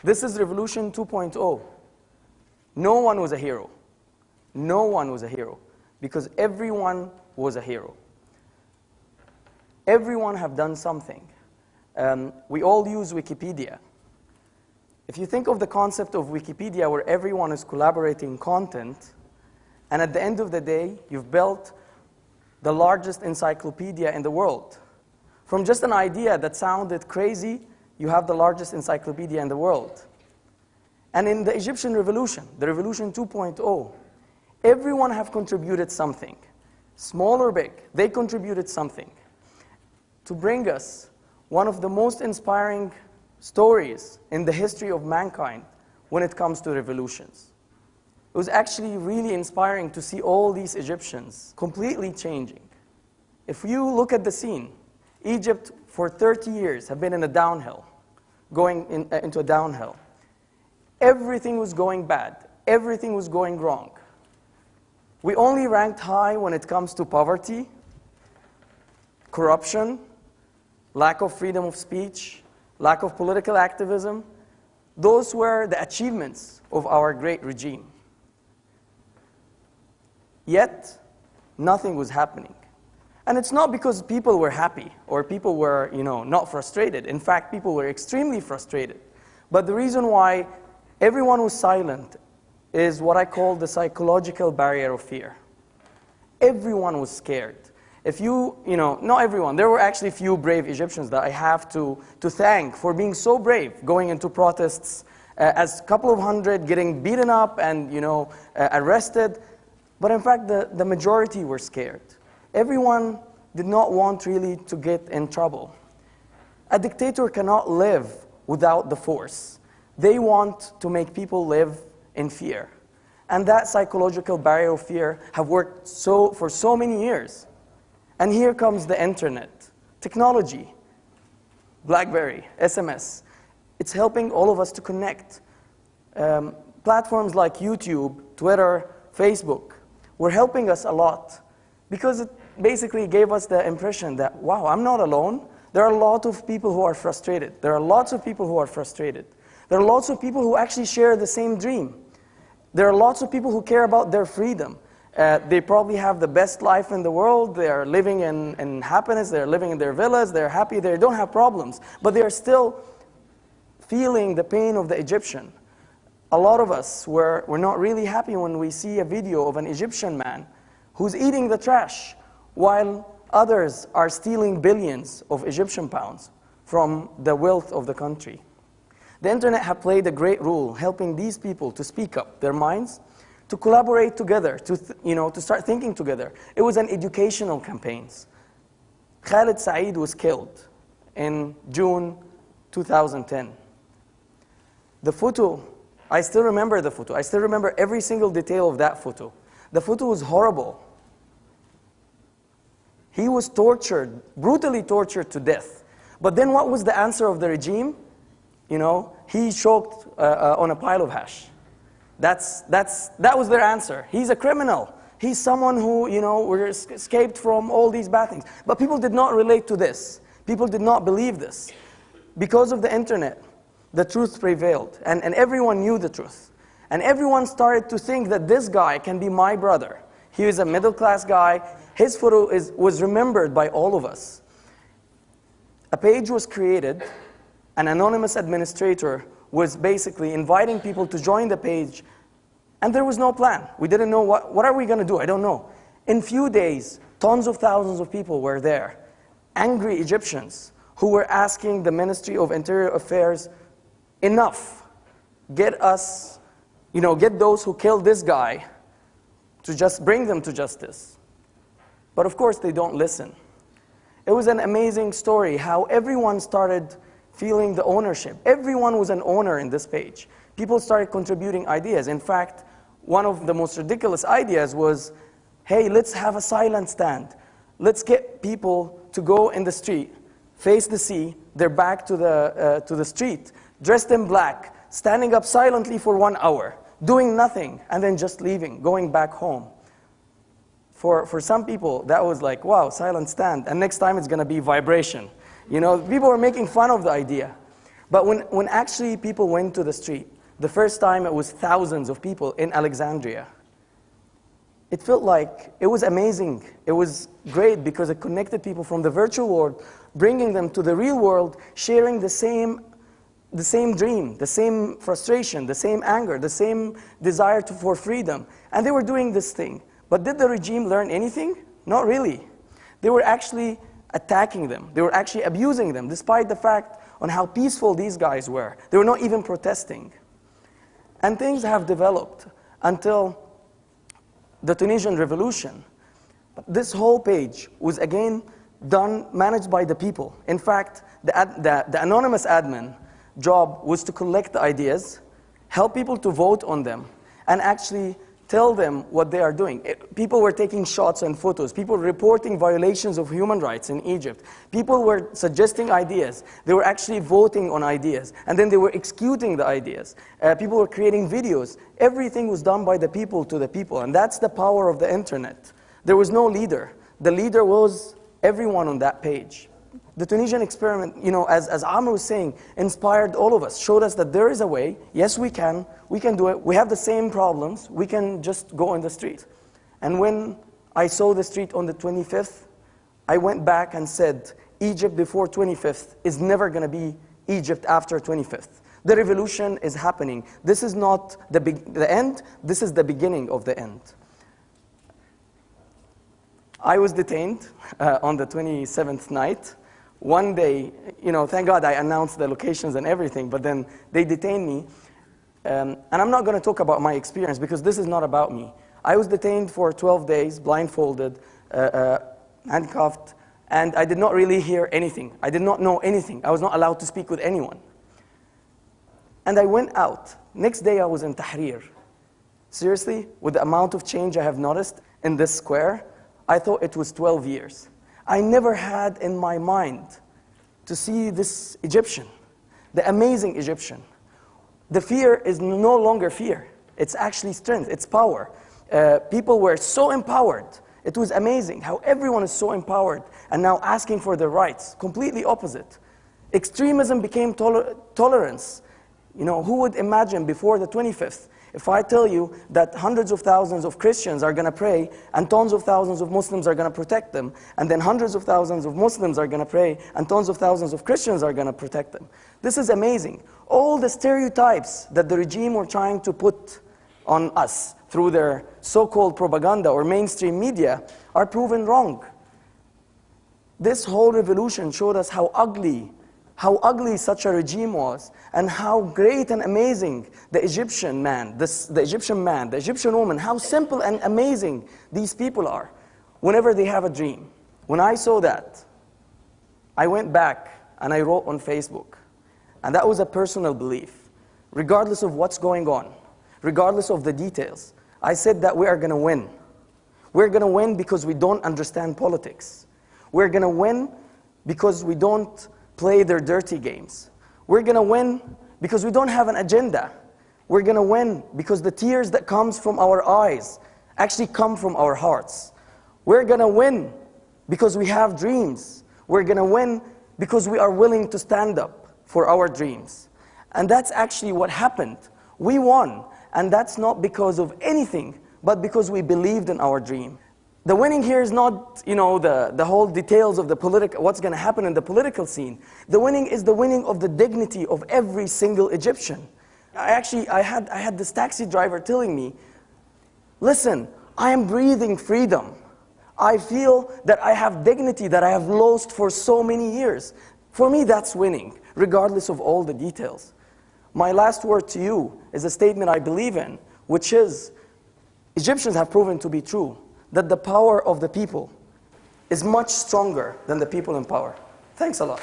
This is Revolution 2.0. No one was a hero. No one was a hero, because everyone was a hero. Everyone have done something. We all use Wikipedia. If you think of the concept of Wikipedia where everyone is collaborating content, and at the end of the day, you've built the largest encyclopedia in the world. From just an idea that sounded crazy, you have the largest encyclopedia in the world. And in the Egyptian Revolution, the Revolution 2.0, everyone have contributed something. Small or big, they contributed something to bring us one of the most inspiring stories in the history of mankind when it comes to revolutions. It was actually really inspiring to see all these Egyptians completely changing. If you look at the scene, Egypt for 30 years have been in a downhill, into a downhill. Everything was going bad. Everything was going wrong. We only ranked high when it comes to poverty, corruption, lack of freedom of speech, lack of political activism. Those were the achievements of our great regime. Yet, nothing was happening. And it's not because people were happy or people were, not frustrated. In fact, people were extremely frustrated. But the reason why everyone was silent is what I call the psychological barrier of fear. Everyone was scared. If not everyone, there were actually few brave Egyptians that I have to thank for being so brave, going into protests, as a couple of hundred getting beaten up and arrested. But in fact, the majority were scared. Everyone did not want really to get in trouble. A dictator cannot live without the force. They want to make people live in fear. And that psychological barrier of fear have worked for so many years. And here comes the internet, technology, BlackBerry, SMS. It's helping all of us to connect. Platforms like YouTube, Twitter, Facebook were helping us a lot because it basically gave us the impression that, wow, I'm not alone. There are a lot of people who are frustrated. There are lots of people who are frustrated. There are lots of people who actually share the same dream. There are lots of people who care about their freedom. They probably have the best life in the world. They are living in happiness. They're living in their villas. They're happy. They don't have problems. But they are still feeling the pain of the Egyptian. A lot of us were not really happy when we see a video of an Egyptian man who's eating the trash while others are stealing billions of Egyptian pounds from the wealth of the country. The internet has played a great role helping these people to speak up their minds, to collaborate together, to start thinking together. It was an educational campaign. Khalid Saeed was killed in June 2010. The photo, I still remember the photo. I still remember every single detail of that photo. The photo was horrible. He was tortured, brutally tortured to death. But then what was the answer of the regime? He choked on a pile of hash. That was their answer. He's a criminal. He's someone who, escaped from all these bad things. But people did not relate to this. People did not believe this. Because of the internet, the truth prevailed. And everyone knew the truth. And everyone started to think that this guy can be my brother. He was a middle-class guy. His photo was remembered by all of us. A page was created. An anonymous administrator was basically inviting people to join the page, and there was no plan. We didn't know what are we going to do? I don't know. In few days, tons of thousands of people were there. Angry Egyptians who were asking the Ministry of Interior Affairs, enough. Get us, get those who killed this guy to just bring them to justice. But of course, they don't listen. It was an amazing story how everyone started feeling the ownership. Everyone was an owner in this page. People started contributing ideas. In fact, one of the most ridiculous ideas was, hey, let's have a silent stand. Let's get people to go in the street, face the sea, their back to the street, dressed in black, standing up silently for 1 hour, doing nothing, and then just leaving, going back home. For some people, that was like, wow, silent stand. And next time it's going to be vibration. People were making fun of the idea. But when actually people went to the street, the first time it was thousands of people in Alexandria, it felt like it was amazing. It was great because it connected people from the virtual world, bringing them to the real world, sharing the same dream, the same frustration, the same anger, the same desire for freedom. And they were doing this thing. But did the regime learn anything? Not really. They were actually attacking them. They were actually abusing them, despite the fact on how peaceful these guys were. They were not even protesting. And things have developed until the Tunisian revolution. This whole page was again managed by the people. In fact, the anonymous admin job was to collect the ideas, help people to vote on them, and actually tell them what they are doing. People were taking shots and photos. People were reporting violations of human rights in Egypt. People were suggesting ideas. They were actually voting on ideas. And then they were executing the ideas. People were creating videos. Everything was done by the people to the people. And that's the power of the internet. There was no leader. The leader was everyone on that page. The Tunisian experiment, as Amr was saying, inspired all of us, showed us that there is a way. Yes, we can do it. We have the same problems. We can just go on the street. And when I saw the street on the 25th, I went back and said, Egypt before 25th is never going to be Egypt after 25th. The revolution is happening. This is not the end. This is the beginning of the end. I was detained on the 27th night. One day, thank God I announced the locations and everything, but then they detained me. And I'm not going to talk about my experience because this is not about me. I was detained for 12 days, blindfolded, handcuffed, and I did not really hear anything. I did not know anything. I was not allowed to speak with anyone. And I went out. Next day I was in Tahrir. Seriously, with the amount of change I have noticed in this square, I thought it was 12 years. I never had in my mind to see this Egyptian, the amazing Egyptian. The fear is no longer fear. It's actually strength, it's power. People were so empowered. It was amazing how everyone is so empowered and now asking for their rights. Completely opposite. Extremism became tolerance. Who would imagine before the 25th, if I tell you that hundreds of thousands of Christians are going to pray and tons of thousands of Muslims are going to protect them, and then hundreds of thousands of Muslims are going to pray and tons of thousands of Christians are going to protect them. This is amazing. All the stereotypes that the regime were trying to put on us through their so-called propaganda or mainstream media are proven wrong. This whole revolution showed us how ugly such a regime was, and how great and amazing the Egyptian man, the Egyptian woman, how simple and amazing these people are whenever they have a dream. When I saw that, I went back and I wrote on Facebook. And that was a personal belief. Regardless of what's going on, regardless of the details, I said that we are going to win. We're going to win because we don't understand politics. We're going to win because we don't play their dirty games. We're going to win because we don't have an agenda. We're going to win because the tears that comes from our eyes actually come from our hearts. We're going to win because we have dreams. We're going to win because we are willing to stand up for our dreams. And that's actually what happened. We won, and that's not because of anything, but because we believed in our dream. The winning here is not, the whole details of what's going to happen in the political scene. The winning is the winning of the dignity of every single Egyptian. I had this taxi driver telling me, listen, I am breathing freedom. I feel that I have dignity that I have lost for so many years. For me, that's winning, regardless of all the details. My last word to you is a statement I believe in, which is, Egyptians have proven to be true, that the power of the people is much stronger than the people in power. Thanks a lot.